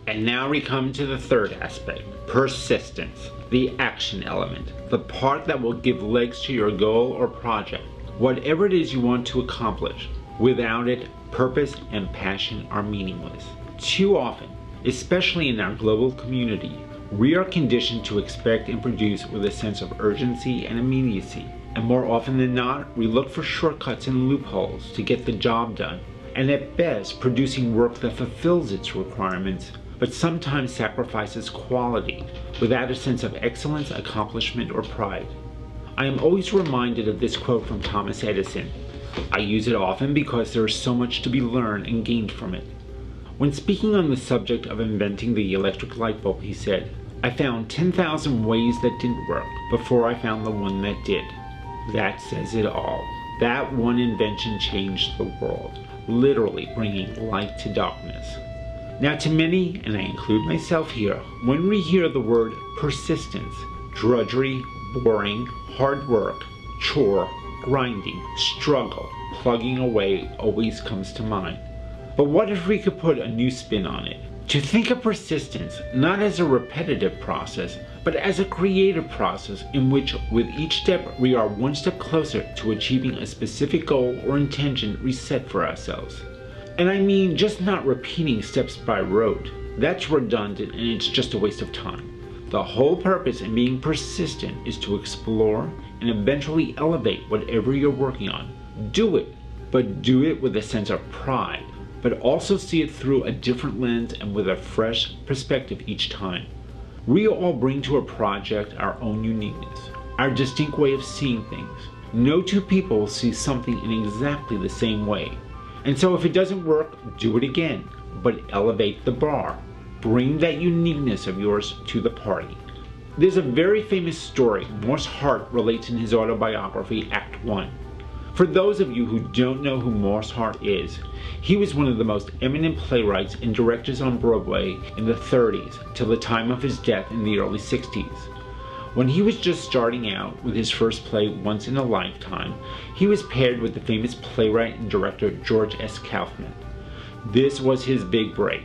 And now we come to the third aspect, persistence, the action element, the part that will give legs to your goal or project, whatever it is you want to accomplish. Without it, purpose and passion are meaningless. Too often, especially in our global community, we are conditioned to expect and produce with a sense of urgency and immediacy. And more often than not, we look for shortcuts and loopholes to get the job done. And at best, producing work that fulfills its requirements, but sometimes sacrifices quality without a sense of excellence, accomplishment, or pride. I am always reminded of this quote from Thomas Edison. I use it often because there is so much to be learned and gained from it. When speaking on the subject of inventing the electric light bulb, he said, "I found 10,000 ways that didn't work before I found the one that did." That says it all. That one invention changed the world, literally bringing light to darkness. Now to many, and I include myself here, when we hear the word persistence, drudgery, boring, hard work, chore, grinding, struggle, plugging away always comes to mind. But what if we could put a new spin on it? To think of persistence not as a repetitive process, but as a creative process in which with each step we are one step closer to achieving a specific goal or intention we set for ourselves. And I mean just not repeating steps by rote. That's redundant and it's just a waste of time. The whole purpose in being persistent is to explore and eventually elevate whatever you're working on. Do it, but do it with a sense of pride, but also see it through a different lens and with a fresh perspective each time. We all bring to a project our own uniqueness, our distinct way of seeing things. No two people see something in exactly the same way. And so if it doesn't work, do it again, but elevate the bar. Bring that uniqueness of yours to the party. There's a very famous story Morse Hart relates in his autobiography, Act 1. For those of you who don't know who Morse Hart is, he was one of the most eminent playwrights and directors on Broadway in the 30s till the time of his death in the early 60s. When he was just starting out with his first play, Once in a Lifetime, he was paired with the famous playwright and director George S. Kaufman. This was his big break.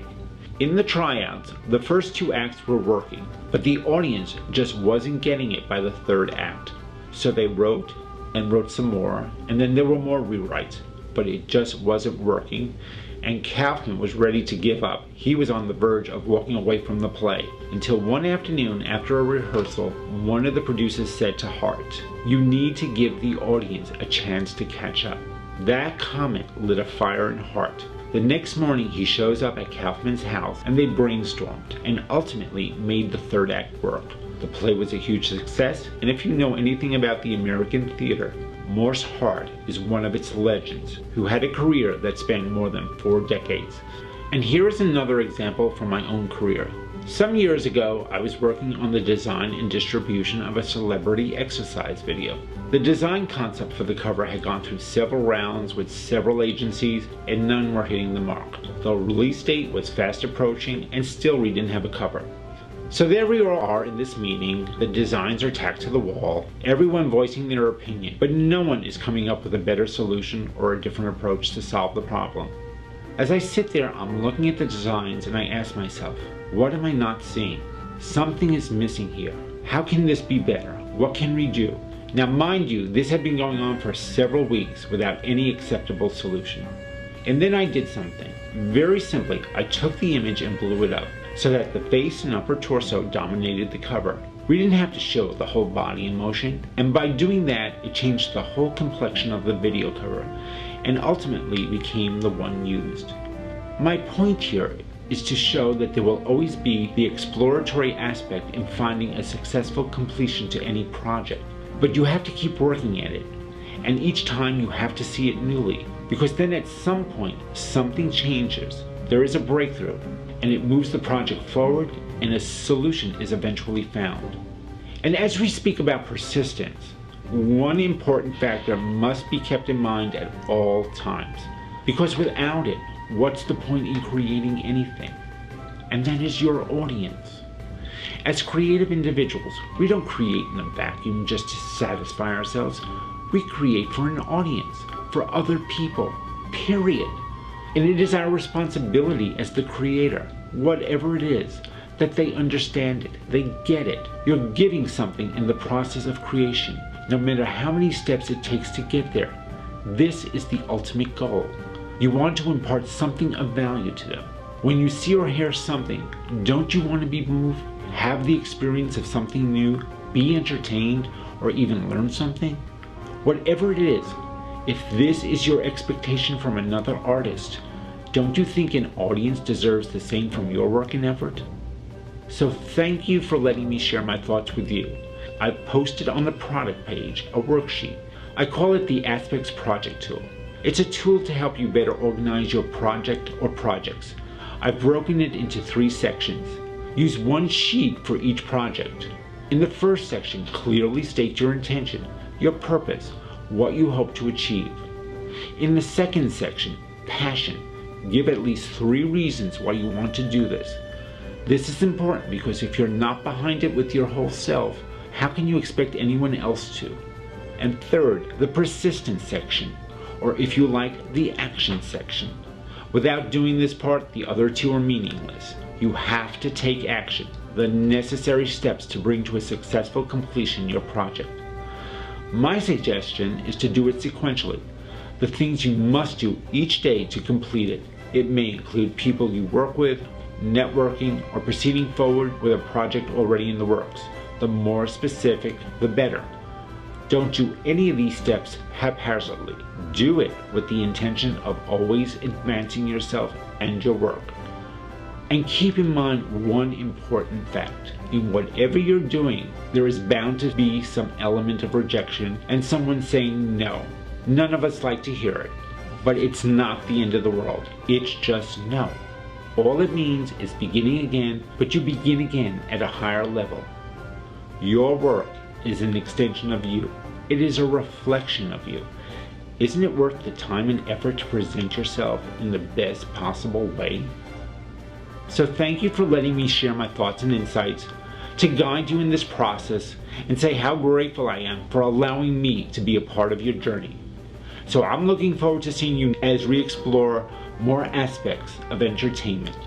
In the tryouts, the first two acts were working, but the audience just wasn't getting it by the third act. So they wrote and wrote some more, and then there were more rewrites, but it just wasn't working, and Kaufman was ready to give up. He was on the verge of walking away from the play, until one afternoon after a rehearsal, one of the producers said to Hart, "You need to give the audience a chance to catch up." That comment lit a fire in Hart. The next morning he shows up at Kaufman's house and they brainstormed and ultimately made the third act work. The play was a huge success, and if you know anything about the American theater, Morse Hart is one of its legends who had a career that spanned more than 4 decades. And here is another example from my own career. Some years ago, I was working on the design and distribution of a celebrity exercise video. The design concept for the cover had gone through several rounds with several agencies, and none were hitting the mark. The release date was fast approaching, and still we didn't have a cover. So there we all are in this meeting, the designs are tacked to the wall, everyone voicing their opinion, but no one is coming up with a better solution or a different approach to solve the problem. As I sit there, I'm looking at the designs and I ask myself, what am I not seeing? Something is missing here. How can this be better? What can we do? Now mind you, this had been going on for several weeks without any acceptable solution. And then I did something. Very simply, I took the image and blew it up, so that the face and upper torso dominated the cover. We didn't have to show the whole body in motion, and by doing that, it changed the whole complexion of the video cover, and ultimately became the one used. My point here is to show that there will always be the exploratory aspect in finding a successful completion to any project, but you have to keep working at it, and each time you have to see it newly, because then at some point, something changes, there is a breakthrough, and it moves the project forward, and a solution is eventually found. And as we speak about persistence, one important factor must be kept in mind at all times, because without it, what's the point in creating anything? And that is your audience. As creative individuals, we don't create in a vacuum just to satisfy ourselves. We create for an audience, for other people, period. And it is our responsibility as the creator whatever it is, that they understand it, they get it. You're giving something in the process of creation, no matter how many steps it takes to get there. This is the ultimate goal. You want to impart something of value to them. When you see or hear something, don't you want to be moved, have the experience of something new, be entertained, or even learn something? Whatever it is, if this is your expectation from another artist, don't you think an audience deserves the same from your work and effort? So thank you for letting me share my thoughts with you. I've posted on the product page a worksheet. I call it the Aspects Project Tool. It's a tool to help you better organize your project or projects. I've broken it into 3 sections. Use one sheet for each project. In the first section, clearly state your intention, your purpose, what you hope to achieve. In the second section, passion, give at least 3 reasons why you want to do this. This is important because if you're not behind it with your whole self, how can you expect anyone else to? And third, the persistence section, or if you like, the action section. Without doing this part, the other 2 are meaningless. You have to take action, the necessary steps to bring to a successful completion your project. My suggestion is to do it sequentially. The things you must do each day to complete it. It may include people you work with, networking, or proceeding forward with a project already in the works. The more specific, the better. Don't do any of these steps haphazardly. Do it with the intention of always advancing yourself and your work. And keep in mind one important fact. In whatever you're doing, there is bound to be some element of rejection and someone saying no. None of us like to hear it, but it's not the end of the world. It's just no. All it means is beginning again, but you begin again at a higher level. Your work is an extension of you. It is a reflection of you. Isn't it worth the time and effort to present yourself in the best possible way? So thank you for letting me share my thoughts and insights to guide you in this process and say how grateful I am for allowing me to be a part of your journey. So I'm looking forward to seeing you as we explore more aspects of entertainment.